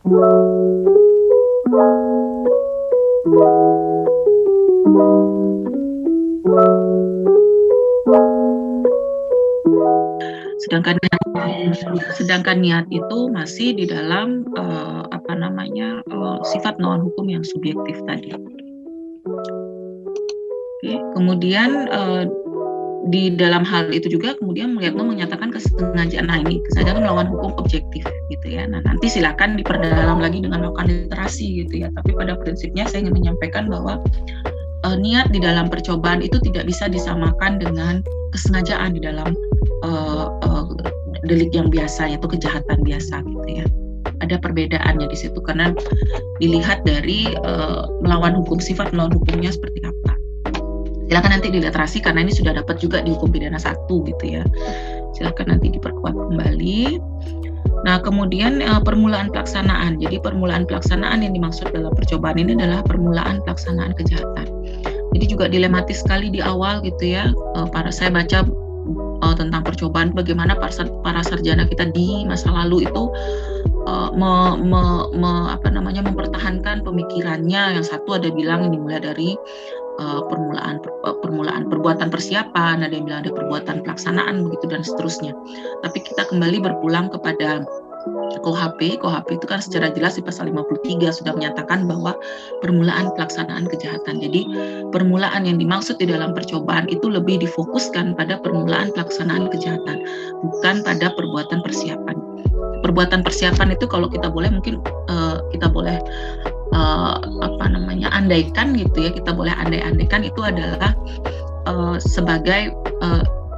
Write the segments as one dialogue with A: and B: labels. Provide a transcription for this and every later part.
A: Sedangkan niat itu masih di dalam sifat melawan hukum yang subjektif tadi. Oke, kemudian di dalam hal itu juga kemudian Melihatno menyatakan kesengajaan. Nah, ini kesengajaan melawan hukum objektif gitu ya. Nah, nanti silakan diperdalam lagi dengan melakukan literasi gitu ya. Tapi pada prinsipnya saya ingin menyampaikan bahwa niat di dalam percobaan itu tidak bisa disamakan dengan kesengajaan di dalam delik yang biasa, yaitu kejahatan biasa gitu ya. Ada perbedaannya di situ karena dilihat dari melawan hukum, sifat melawan hukumnya seperti apa. Silakan nanti diliterasi karena ini sudah dapat juga di hukum pidana 1 gitu ya. Silakan nanti diperkuat kembali. Nah, kemudian permulaan pelaksanaan. Jadi permulaan pelaksanaan yang dimaksud dalam percobaan ini adalah permulaan pelaksanaan kejahatan. Jadi juga dilematis sekali di awal gitu ya. Saya baca tentang percobaan bagaimana para sarjana kita di masa lalu itu mempertahankan pemikirannya. Yang satu ada bilang ini mulai dari permulaan perbuatan persiapan, ada yang bilang ada perbuatan pelaksanaan begitu dan seterusnya. Tapi kita kembali berpulang kepada KUHP itu kan secara jelas di pasal 53 sudah menyatakan bahwa permulaan pelaksanaan kejahatan. Jadi permulaan yang dimaksud di dalam percobaan itu lebih difokuskan pada permulaan pelaksanaan kejahatan, bukan pada perbuatan persiapan. Perbuatan persiapan itu kalau kita boleh mungkin kita boleh andaikan gitu ya, kita boleh andai-andaikan itu adalah sebagai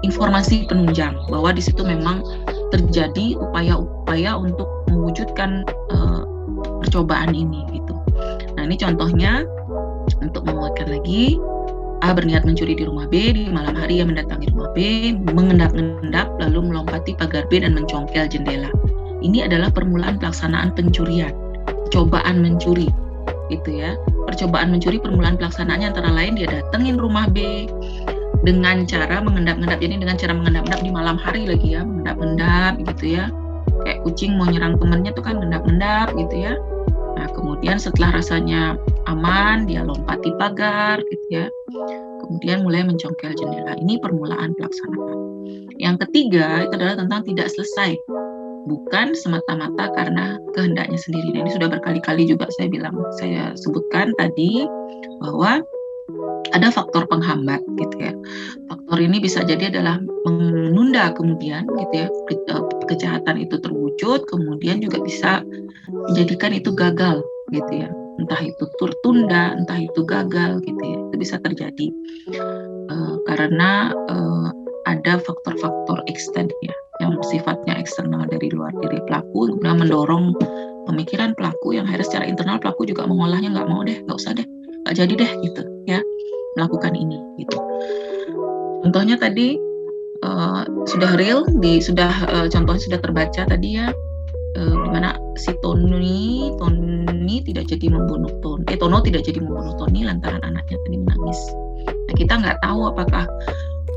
A: informasi penunjang bahwa di situ memang terjadi upaya-upaya untuk mewujudkan percobaan ini gitu. Nah, ini contohnya untuk menguatkan lagi. A berniat mencuri di rumah B, di malam hari ia mendatangi rumah B, mengendap-endap lalu melompati pagar B dan mencongkel jendela. Ini adalah permulaan pelaksanaan pencurian, percobaan mencuri gitu ya. Percobaan mencuri permulaan pelaksanaannya antara lain dia datengin rumah B dengan cara mengendap-endap. Jadi dengan cara mengendap-endap di malam hari lagi ya, mengendap-endap gitu ya. Kayak kucing mau nyerang temannya tuh kan mengendap-endap gitu ya. Nah, kemudian setelah rasanya aman, dia lompati pagar gitu ya. Kemudian mulai mencongkel jendela. Ini permulaan pelaksanaan. Yang ketiga itu adalah tentang tidak selesai. Bukan semata-mata karena kehendaknya sendiri. Nah, ini sudah berkali-kali juga saya sebutkan tadi bahwa ada faktor penghambat gitu ya. Faktor ini bisa jadi adalah menunda kemudian gitu ya kejahatan itu terwujud, kemudian juga bisa menjadikan itu gagal gitu ya. Entah itu tertunda, entah itu gagal gitu ya. Itu bisa terjadi karena ada faktor-faktor X tadi ya, yang sifatnya eksternal dari luar diri pelaku, kemudian mendorong pemikiran pelaku yang akhirnya secara internal pelaku juga mengolahnya, nggak mau deh, nggak usah deh, nggak jadi deh gitu ya melakukan ini gitu. Contohnya tadi sudah real, contohnya sudah terbaca tadi ya, dimana si Tony tidak jadi membunuh Tono tidak jadi membunuh Tony lantaran anaknya tadi menangis. Nah, kita nggak tahu apakah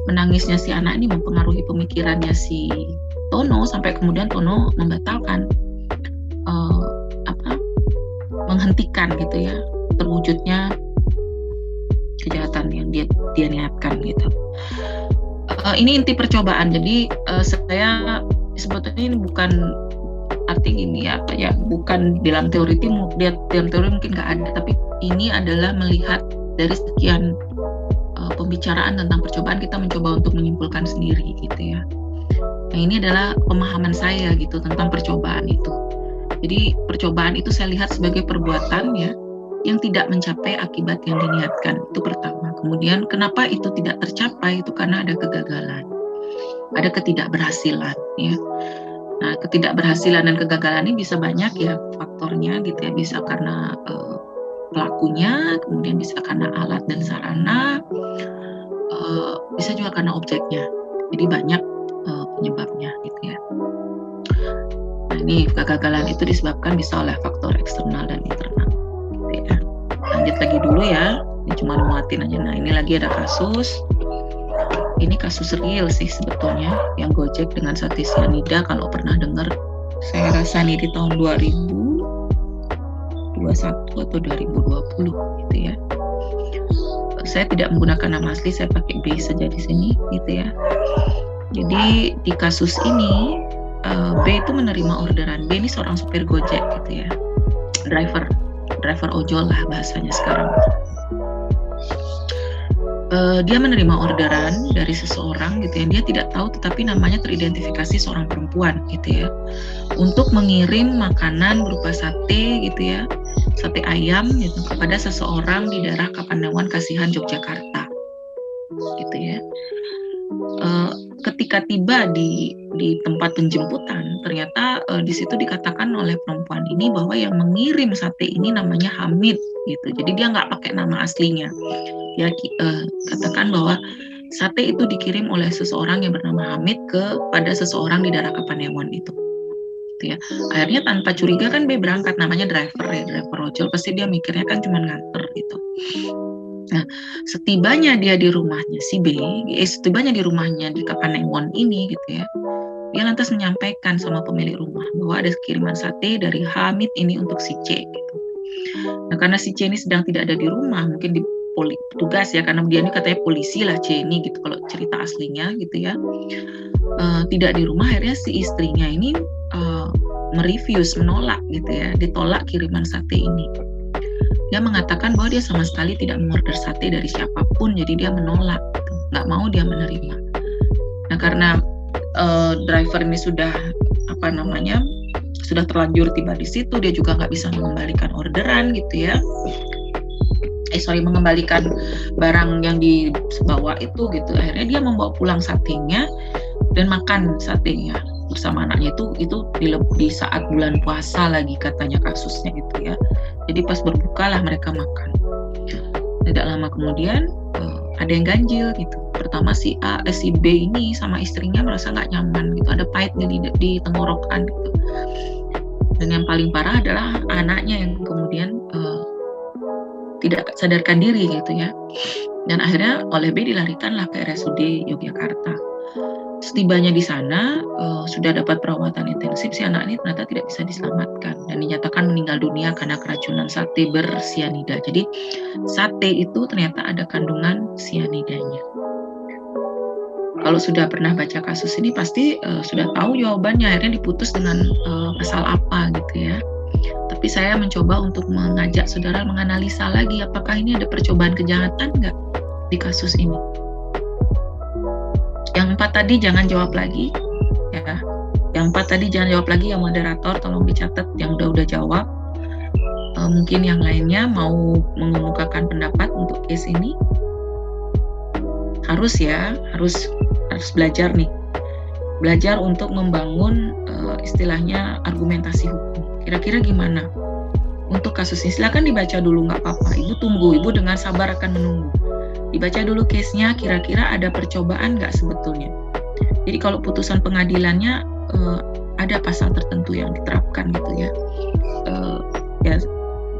A: menangisnya si anak ini mempengaruhi pemikirannya si Tono sampai kemudian Tono membatalkan menghentikan gitu ya terwujudnya kejahatan yang dia niatkan gitu. Ini inti percobaan. Jadi saya sebetulnya ini bukan arti ini bukan dalam teori mungkin nggak ada, tapi ini adalah melihat dari sekian pembicaraan tentang percobaan, kita mencoba untuk menyimpulkan sendiri gitu ya. Nah, ini adalah pemahaman saya gitu tentang percobaan itu. Jadi percobaan itu saya lihat sebagai perbuatan ya yang tidak mencapai akibat yang diniatkan, itu pertama. Kemudian kenapa itu tidak tercapai, itu karena ada kegagalan, ada ketidakberhasilan ya. Nah, ketidakberhasilan dan kegagalan ini bisa banyak ya faktornya gitu ya, bisa karena pelakunya, kemudian bisa karena alat dan sarana, bisa juga karena objeknya. Jadi banyak penyebabnya gitu ya. Nah, ini kegagalan itu disebabkan bisa oleh faktor eksternal dan internal gitu ya. Lanjut lagi dulu ya, ini cuma nguatin aja. Nah, ini lagi ada kasus. Ini kasus real sih sebetulnya, yang Gojek dengan Sakti Cyanida, kalau pernah dengar, saya rasa nih di tahun 2000 2021 atau 2020 gitu ya. Saya tidak menggunakan nama asli, saya pakai B saja di sini gitu ya. Jadi di kasus ini B itu menerima orderan. B ini seorang supir Gojek gitu ya, driver ojol lah bahasanya sekarang. Dia menerima orderan dari seseorang gitu ya, dia tidak tahu tetapi namanya teridentifikasi seorang perempuan gitu ya, untuk mengirim makanan berupa sate gitu ya, sate ayam gitu kepada seseorang di daerah Kapanewon Kasihan Yogyakarta gitu ya. Ketika tiba di tempat penjemputan, ternyata di situ dikatakan oleh perempuan ini bahwa yang mengirim sate ini namanya Hamid gitu. Jadi dia nggak pakai nama aslinya. Dia katakan bahwa sate itu dikirim oleh seseorang yang bernama Hamid kepada seseorang di daerah Kapanewon itu. Gitu ya. Akhirnya tanpa curiga kan B berangkat, namanya driver ojol, pasti dia mikirnya kan cuma nganter gitu. Nah, setibanya dia di rumahnya si B, setibanya di rumahnya di Kapanewon ini gitu ya, dia lantas menyampaikan sama pemilik rumah bahwa ada kiriman sate dari Hamid ini untuk si C gitu. Nah, karena si C ini sedang tidak ada di rumah, mungkin di petugas ya, karena dia ini katanya polisi lah C ini gitu kalau cerita aslinya gitu ya, tidak di rumah, akhirnya si istrinya ini menolak gitu ya, ditolak kiriman sate ini. Dia mengatakan bahwa dia sama sekali tidak mengorder sate dari siapapun, jadi dia menolak, gitu. Nggak mau dia menerima. Nah, karena driver ini sudah sudah terlanjur tiba di situ, dia juga nggak bisa mengembalikan orderan gitu ya. Mengembalikan barang yang dibawa itu gitu. Akhirnya dia membawa pulang satenya dan makan satenya bersama anaknya itu di saat bulan puasa lagi katanya kasusnya gitu ya. Jadi pas berbuka lah mereka makan. Tidak lama kemudian ada yang ganjil gitu. Pertama si B ini sama istrinya merasa nggak nyaman gitu, ada pahitnya di tenggorokan gitu. Dan yang paling parah adalah anaknya yang kemudian tidak sadarkan diri gitu ya. Dan akhirnya oleh B dilarikanlah ke RSUD Yogyakarta. Setibanya di sana sudah dapat perawatan intensif, si anak ini ternyata tidak bisa diselamatkan dan dinyatakan meninggal dunia karena keracunan sate bersianida. Jadi sate itu ternyata ada kandungan sianidanya. Kalau sudah pernah baca kasus ini pasti sudah tahu jawabannya, akhirnya diputus dengan pasal apa gitu ya. Tapi saya mencoba untuk mengajak saudara menganalisa lagi apakah ini ada percobaan kejahatan nggak di kasus ini. Yang 4 tadi jangan jawab lagi ya. Yang 4 tadi jangan jawab lagi, yang moderator tolong dicatat yang udah jawab. Mungkin yang lainnya mau mengemukakan pendapat untuk case ini. Harus belajar nih. Belajar untuk membangun istilahnya argumentasi hukum. Kira-kira gimana? Untuk kasus ini silakan dibaca dulu, nggak apa-apa. Ibu tunggu, ibu dengan sabar akan menunggu. Dibaca dulu case-nya, kira-kira ada percobaan nggak sebetulnya. Jadi kalau putusan pengadilannya ada pasal tertentu yang diterapkan gitu ya. Ya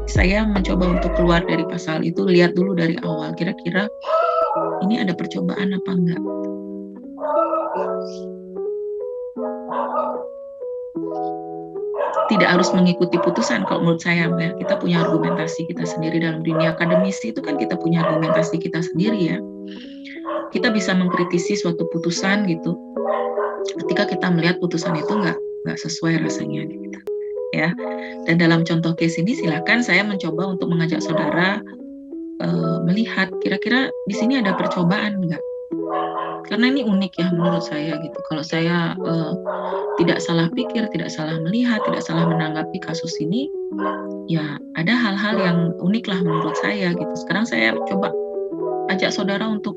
A: saya mencoba untuk keluar dari pasal itu, lihat dulu dari awal, kira-kira ini ada percobaan apa enggak. Tidak harus mengikuti putusan kalau menurut saya ya. Kita punya argumentasi kita sendiri dalam dunia akademisi itu kan, kita punya argumentasi kita sendiri ya. Kita bisa mengkritisi suatu putusan gitu ketika kita melihat putusan itu nggak sesuai rasanya gitu ya. Dan dalam contoh case ini silakan saya mencoba untuk mengajak saudara melihat kira-kira di sini ada percobaan nggak. Karena ini unik ya menurut saya gitu. Kalau saya tidak salah pikir, tidak salah melihat, tidak salah menanggapi kasus ini, ya ada hal-hal yang unik lah menurut saya gitu. Sekarang saya coba ajak saudara untuk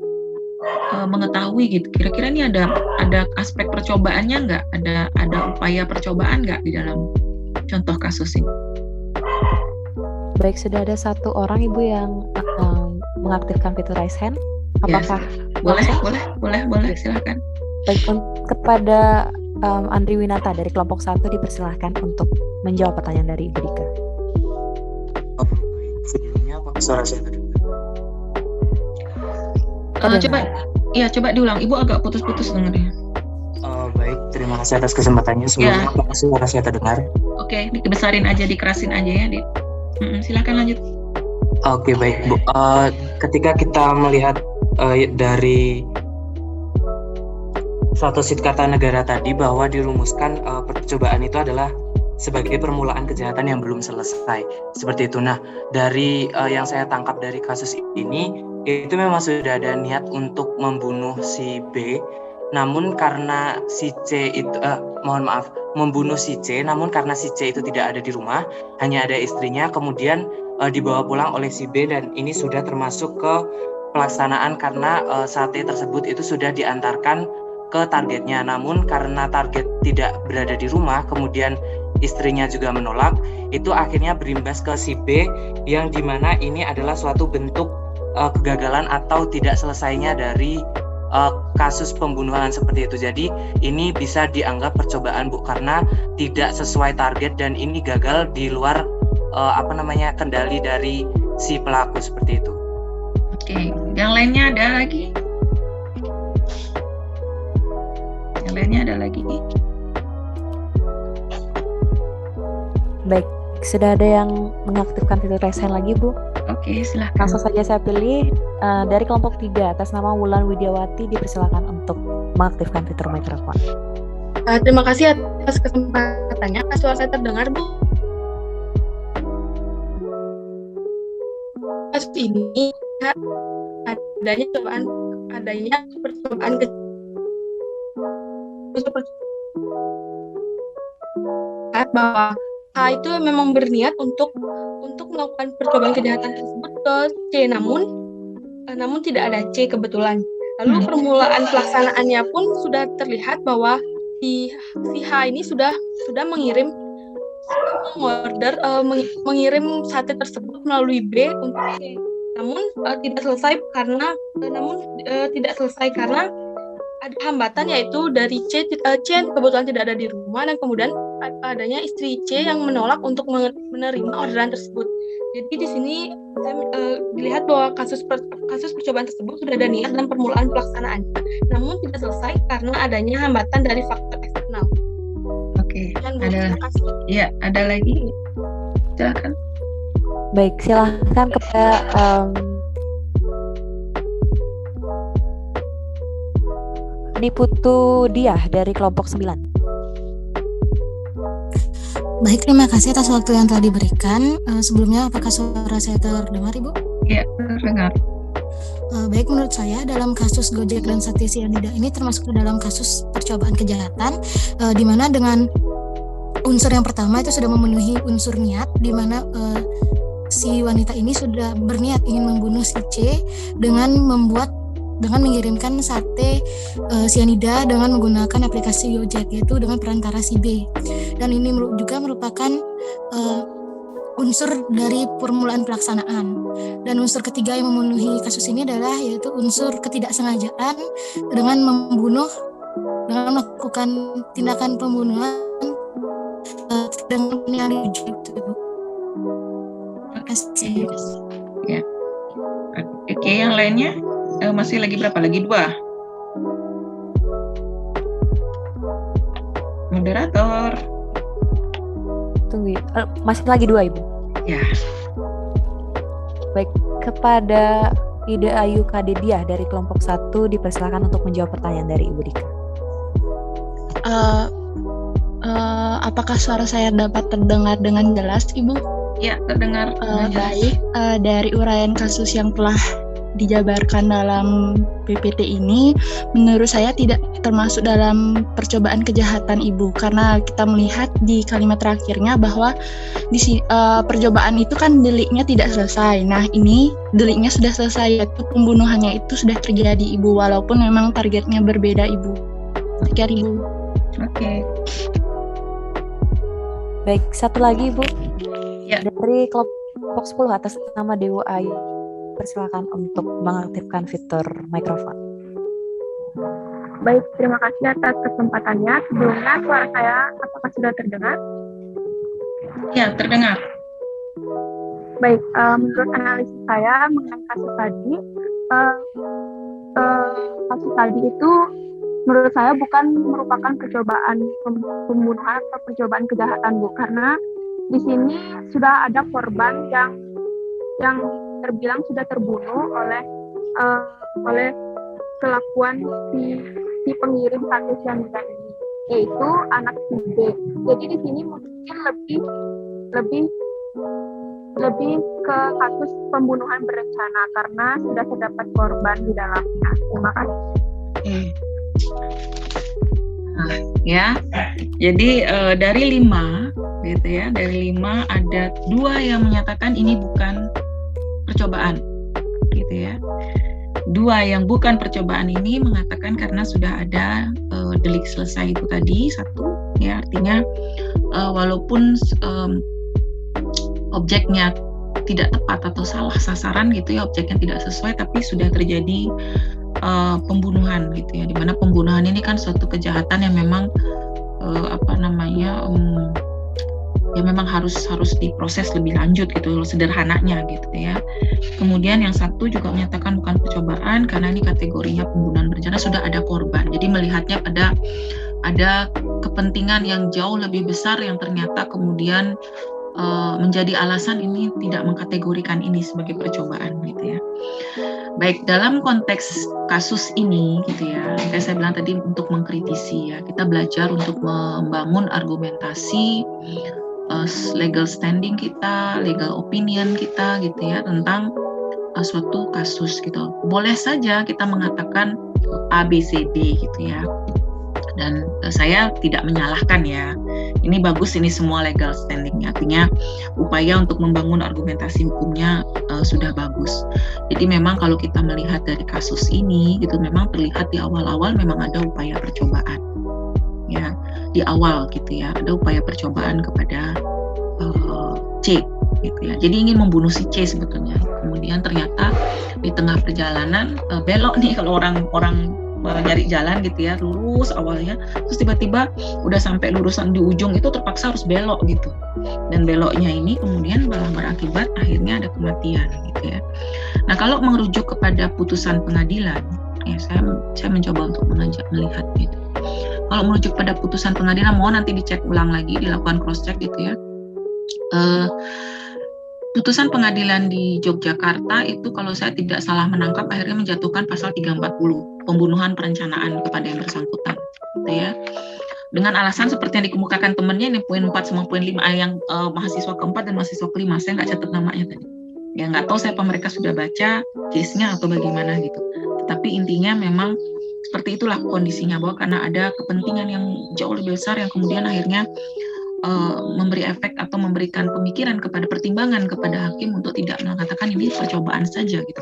A: mengetahui gitu. Kira-kira ini ada aspek percobaannya nggak? Ada upaya percobaan nggak di dalam contoh kasus ini?
B: Baik, sudah ada satu orang Ibu yang mengaktifkan fitur raise hand. Apakah boleh silakan. Baik, kepada Andri Winata dari kelompok 1 dipersilahkan untuk menjawab pertanyaan dari Ibu Dika.
C: Videonya apa suara saya terdengar?
A: Coba diulang. Ibu agak putus-putus dengarnya.
C: Baik, terima kasih atas kesempatannya. Sebelumnya apakah suara saya terdengar?
A: Oke, dibesarin aja, dikerasin aja ya, Silakan lanjut.
C: Oke, baik Bu. Ketika kita melihat dari suatu kata negara tadi bahwa dirumuskan percobaan itu adalah sebagai permulaan kejahatan yang belum selesai, seperti itu. Nah, dari yang saya tangkap dari kasus ini, itu memang sudah ada niat untuk membunuh si B, namun karena si C itu, membunuh si C, namun karena si C itu tidak ada di rumah, hanya ada istrinya, kemudian dibawa pulang oleh si B, dan ini sudah termasuk ke pelaksanaan karena sate tersebut itu sudah diantarkan ke targetnya, namun karena target tidak berada di rumah, kemudian istrinya juga menolak, itu akhirnya berimbas ke si B, yang dimana ini adalah suatu bentuk kegagalan atau tidak selesainya dari kasus pembunuhan seperti itu. Jadi ini bisa dianggap percobaan Bu, karena tidak sesuai target dan ini gagal di luar kendali dari si pelaku, seperti itu.
A: Oke, yang lainnya ada lagi? Yang lainnya ada lagi?
B: Baik, sudah ada yang mengaktifkan fitur raise hand lagi, Bu?
A: Oke, silahkan.
B: Langsung saja saya pilih dari kelompok 3 atas nama Wulan Widiawati, dipersilakan untuk mengaktifkan fitur mikrofon.
D: Terima kasih atas kesempatannya. Suara saya terdengar, Bu? Kasus ini adanya percobaan bahwa A itu memang berniat untuk melakukan percobaan kejahatan tersebut ke C, namun tidak ada C kebetulan. Lalu permulaan pelaksanaannya pun sudah terlihat bahwa si H ini sudah mengirim mengirim sate tersebut melalui B untuk C. Namun tidak selesai karena ada hambatan, yaitu dari C kebetulan tidak ada di rumah, dan kemudian adanya istri C yang menolak untuk menerima orderan tersebut. Jadi di sini dilihat bahwa kasus percobaan tersebut sudah ada niat dan permulaan pelaksanaan, namun tidak selesai karena adanya hambatan dari faktor eksternal.
A: Oke, ada lagi? Silakan.
B: Baik, silahkan kepada Niputu Diah dari kelompok 9.
E: Baik, terima kasih atas waktu yang telah diberikan. Sebelumnya, apakah suara saya terdengar, Ibu?
A: Iya, terdengar.
E: Baik, menurut saya dalam kasus Gojek dan Sate Cyanida ini termasuk dalam kasus percobaan kejahatan, di mana dengan unsur yang pertama itu sudah memenuhi unsur niat, di mana si wanita ini sudah berniat ingin membunuh si C dengan mengirimkan sate cyanida dengan menggunakan aplikasi Gojek, yaitu dengan perantara si B. Dan ini juga merupakan unsur dari permulaan pelaksanaan. Dan unsur ketiga yang memenuhi kasus ini adalah yaitu unsur ketidaksengajaan dengan melakukan tindakan pembunuhan dengan yang itu. Terima kasih.
A: Ya. Oke, yang lainnya? Masih lagi berapa? Lagi 2. Moderator.
B: Tunggu, masih lagi 2, Ibu.
A: Ya.
B: Baik, kepada Ida Ayu Kadediah dari kelompok 1, dipersilakan untuk menjawab pertanyaan dari Ibu Dika.
D: Apakah suara saya dapat terdengar dengan jelas, Ibu?
A: Ya, terdengar.
D: Baik, dari uraian kasus yang telah dijabarkan dalam PPT ini, menurut saya tidak termasuk dalam percobaan kejahatan, Ibu, karena kita melihat di kalimat terakhirnya bahwa percobaan itu kan deliknya tidak selesai. Nah, ini deliknya sudah selesai, yaitu pembunuhannya itu sudah terjadi, Ibu, walaupun memang targetnya berbeda, Ibu. Sekian, Ibu.
A: Oke.
B: Baik, satu lagi, Ibu.
A: Ya.
B: Dari kelompok 10 atas nama Dewa Ayu, persilakan untuk mengaktifkan fitur mikrofon.
F: Baik, terima kasih atas kesempatannya. Sebelumnya suara saya apakah sudah terdengar?
A: Ya, terdengar.
F: Baik, menurut analisis saya mengenai kasus tadi itu menurut saya bukan merupakan percobaan pembunuhan atau percobaan kejahatan, Bu, karena di sini sudah ada korban yang terbilang sudah terbunuh oleh kelakuan si pengirim kartu cyanida ini, yaitu anak si B. Jadi di sini mungkin lebih ke kasus pembunuhan berencana karena sudah terdapat korban di dalamnya. Terima kasih.
A: Nah, ya, jadi dari 5 gitu ya, dari 5 ada 2 yang menyatakan ini bukan percobaan, gitu ya. 2 yang bukan percobaan ini mengatakan karena sudah ada delik selesai itu tadi, 1 ya, artinya walaupun objeknya tidak tepat atau salah sasaran gitu ya, objeknya tidak sesuai, tapi sudah terjadi pembunuhan gitu ya, dimana pembunuhan ini kan suatu kejahatan yang memang ya memang harus diproses lebih lanjut gitu, sederhananya gitu ya. Kemudian yang 1 juga menyatakan bukan percobaan karena ini kategorinya pembunuhan berencana, sudah ada korban. Jadi melihatnya ada kepentingan yang jauh lebih besar yang ternyata kemudian menjadi alasan ini tidak mengkategorikan ini sebagai percobaan gitu ya. Baik, dalam konteks kasus ini gitu ya, kayak saya bilang tadi untuk mengkritisi ya, kita belajar untuk membangun argumentasi legal standing kita, legal opinion kita gitu ya tentang suatu kasus gitu. Boleh saja kita mengatakan A, B, C, D gitu ya. Dan saya tidak menyalahkan ya. Ini bagus, ini semua legal standing-nya. Artinya upaya untuk membangun argumentasi hukumnya sudah bagus. Jadi memang kalau kita melihat dari kasus ini gitu, memang terlihat di awal-awal memang ada upaya percobaan. Ya, di awal gitu ya, ada upaya percobaan kepada C gitu ya. Jadi ingin membunuh si C sebetulnya. Kemudian ternyata di tengah perjalanan belok nih, kalau orang nyari jalan gitu ya, lurus awalnya, terus tiba-tiba udah sampai lurusan di ujung itu terpaksa harus belok gitu, dan beloknya ini kemudian malah berakibat akhirnya ada kematian gitu ya. Nah, kalau merujuk kepada putusan pengadilan ya, saya mencoba untuk melihat gitu. Kalau merujuk pada putusan pengadilan, mohon nanti dicek ulang lagi, dilakukan cross check gitu ya. Putusan pengadilan di Yogyakarta itu kalau saya tidak salah menangkap akhirnya menjatuhkan pasal 340 pembunuhan perencanaan kepada yang bersangkutan gitu ya. Dengan alasan seperti yang dikemukakan temannya, ini poin 4 sama poin 5 yang mahasiswa keempat dan mahasiswa kelima, saya nggak catat namanya tadi. Ya nggak tahu saya apa mereka sudah baca case-nya atau bagaimana gitu. Tetapi intinya memang seperti itulah kondisinya, bahwa karena ada kepentingan yang jauh lebih besar yang kemudian akhirnya memberi efek atau memberikan pemikiran kepada pertimbangan kepada hakim untuk tidak mengatakan ini percobaan saja gitu,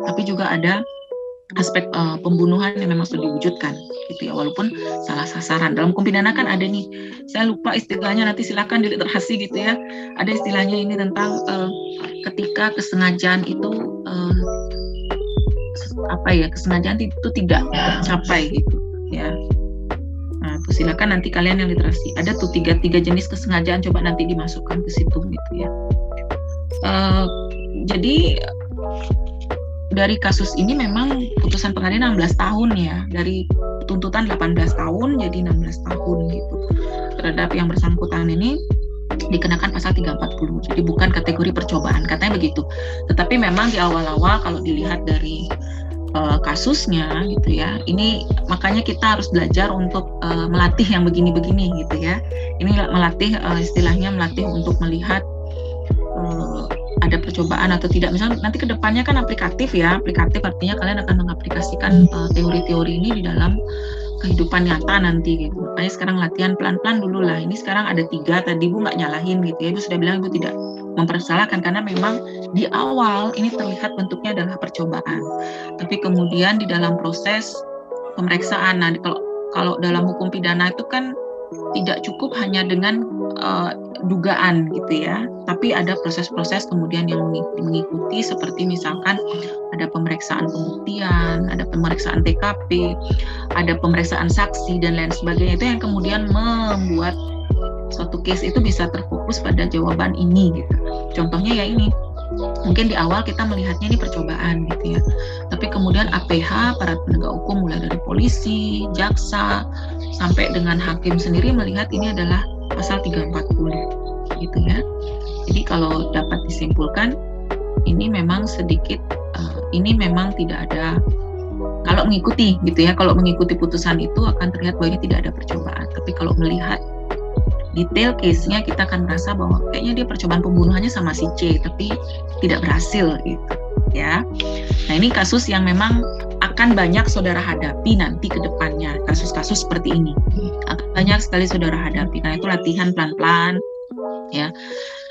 A: tapi juga ada aspek pembunuhan yang memang sudah diwujudkan gitu ya, walaupun salah sasaran. Dalam hukum pidana kan ada nih, saya lupa istilahnya, nanti silakan diliterasi gitu ya, ada istilahnya ini tentang ketika kesengajaan itu kesengajaan itu tidak tercapai gitu ya. Nah, tuh silakan nanti kalian yang literasi. Ada tuh tiga jenis kesengajaan, coba nanti dimasukkan ke situ gitu ya. Jadi dari kasus ini memang putusan pengadilan 16 tahun ya, dari tuntutan 18 tahun jadi 16 tahun gitu. Terhadap yang bersangkutan ini dikenakan pasal 340. Jadi bukan kategori percobaan, katanya begitu. Tetapi memang di awal-awal kalau dilihat dari kasusnya gitu ya, ini makanya kita harus belajar untuk melatih yang begini-begini gitu ya. Ini melatih istilahnya melatih untuk melihat ada percobaan atau tidak. Misalnya nanti kedepannya kan aplikatif ya, aplikatif artinya kalian akan mengaplikasikan teori-teori ini di dalam kehidupan nyata nanti gitu. Makanya sekarang latihan pelan-pelan dulu lah. Ini sekarang ada 3, tadi Bu nggak nyalahin gitu ya, Ibu sudah bilang Ibu tidak mempersalahkan karena memang di awal ini terlihat bentuknya adalah percobaan, tapi kemudian di dalam proses pemeriksaan, nah kalau dalam hukum pidana itu kan tidak cukup hanya dengan dugaan gitu ya, tapi ada proses-proses kemudian yang mengikuti, seperti misalkan ada pemeriksaan pembuktian, ada pemeriksaan TKP, ada pemeriksaan saksi dan lain sebagainya, itu yang kemudian membuat suatu case itu bisa terfokus pada jawaban ini gitu. Contohnya ya ini, mungkin di awal kita melihatnya ini percobaan gitu ya, tapi kemudian APH, para penegak hukum mulai dari polisi, jaksa, sampai dengan hakim sendiri melihat ini adalah pasal 340 gitu ya. Jadi kalau dapat disimpulkan, ini memang sedikit, ini memang tidak ada, kalau mengikuti gitu ya, kalau mengikuti putusan itu akan terlihat bahwa ini tidak ada percobaan. Tapi kalau melihat detail case-nya, kita akan merasa bahwa kayaknya dia percobaan pembunuhannya sama si C, tapi tidak berhasil gitu ya. Nah ini kasus yang memang akan banyak saudara hadapi nanti ke depannya, kasus-kasus seperti ini akan banyak sekali saudara hadapi. Karena itu latihan pelan-pelan ya.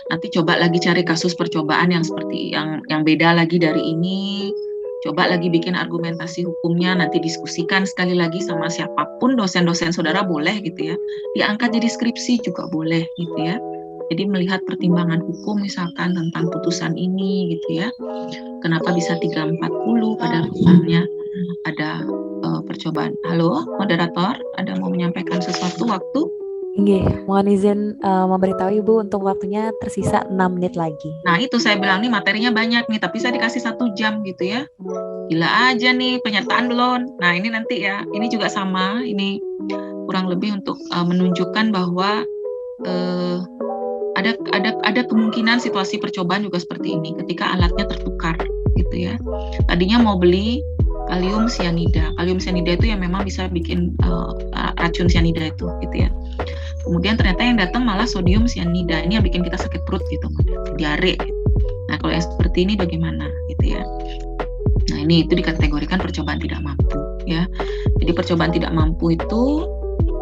A: Nanti coba lagi cari kasus percobaan yang seperti yang beda lagi dari ini. Coba lagi bikin argumentasi hukumnya, nanti diskusikan sekali lagi sama siapapun, dosen-dosen saudara boleh gitu ya. Diangkat jadi skripsi juga boleh gitu ya. Jadi melihat pertimbangan hukum misalkan tentang putusan ini gitu ya. Kenapa bisa 340 pada misalnya ada percobaan. Halo, moderator, ada mau menyampaikan sesuatu waktu?
B: Nggih, mohon izin memberitahu Ibu untuk waktunya tersisa 6 menit lagi.
A: Nah itu saya bilang nih materinya banyak nih, tapi saya dikasih 1 jam gitu ya. Gila aja nih, penyertaan belum. Nah ini nanti ya, ini juga sama, ini kurang lebih untuk menunjukkan bahwa ada kemungkinan situasi percobaan juga seperti ini, ketika alatnya tertukar gitu ya. Tadinya mau beli kalium sianida. Kalium sianida itu yang memang bisa bikin racun sianida itu gitu ya. Kemudian ternyata yang datang malah sodium sianida. Ini yang bikin kita sakit perut gitu, diare. Gitu. Nah kalau yang seperti ini bagaimana gitu ya. Nah ini itu dikategorikan percobaan tidak mampu ya. Jadi percobaan tidak mampu itu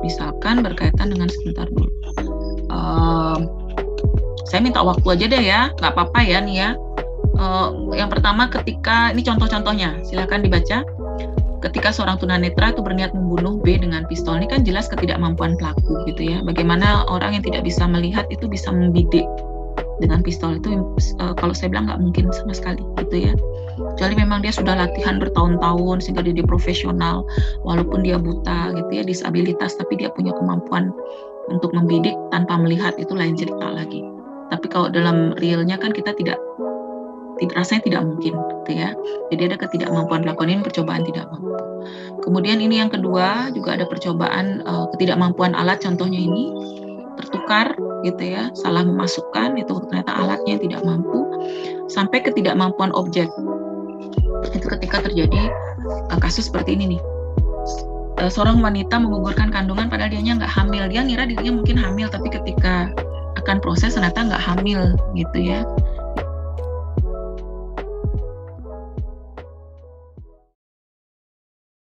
A: misalkan berkaitan dengan, sebentar dulu. Saya minta waktu aja deh ya, nggak apa-apa ya nih ya. Yang pertama ketika, ini contoh-contohnya, silakan dibaca. Ketika seorang tunanetra itu berniat membunuh B dengan pistol, ini kan jelas ketidakmampuan pelaku gitu ya. Bagaimana orang yang tidak bisa melihat itu bisa membidik dengan pistol itu, kalau saya bilang nggak mungkin sama sekali gitu ya. Kecuali memang dia sudah latihan bertahun-tahun sehingga dia profesional, walaupun dia buta gitu ya, disabilitas, tapi dia punya kemampuan untuk membidik tanpa melihat, itu lain cerita lagi. Tapi kalau dalam realnya kan kita rasanya tidak mungkin gitu ya. Jadi ada ketidakmampuan pelaku, ini percobaan tidak mampu. Kemudian ini yang kedua juga ada percobaan ketidakmampuan alat, contohnya ini tertukar gitu ya, salah memasukkan, itu ternyata alatnya tidak mampu. Sampai ketidakmampuan objek, itu ketika terjadi kasus seperti ini nih, seorang wanita menggugurkan kandungan padahal dianya nggak hamil, dia ngira dirinya mungkin hamil, tapi ketika akan proses ternyata nggak hamil gitu ya.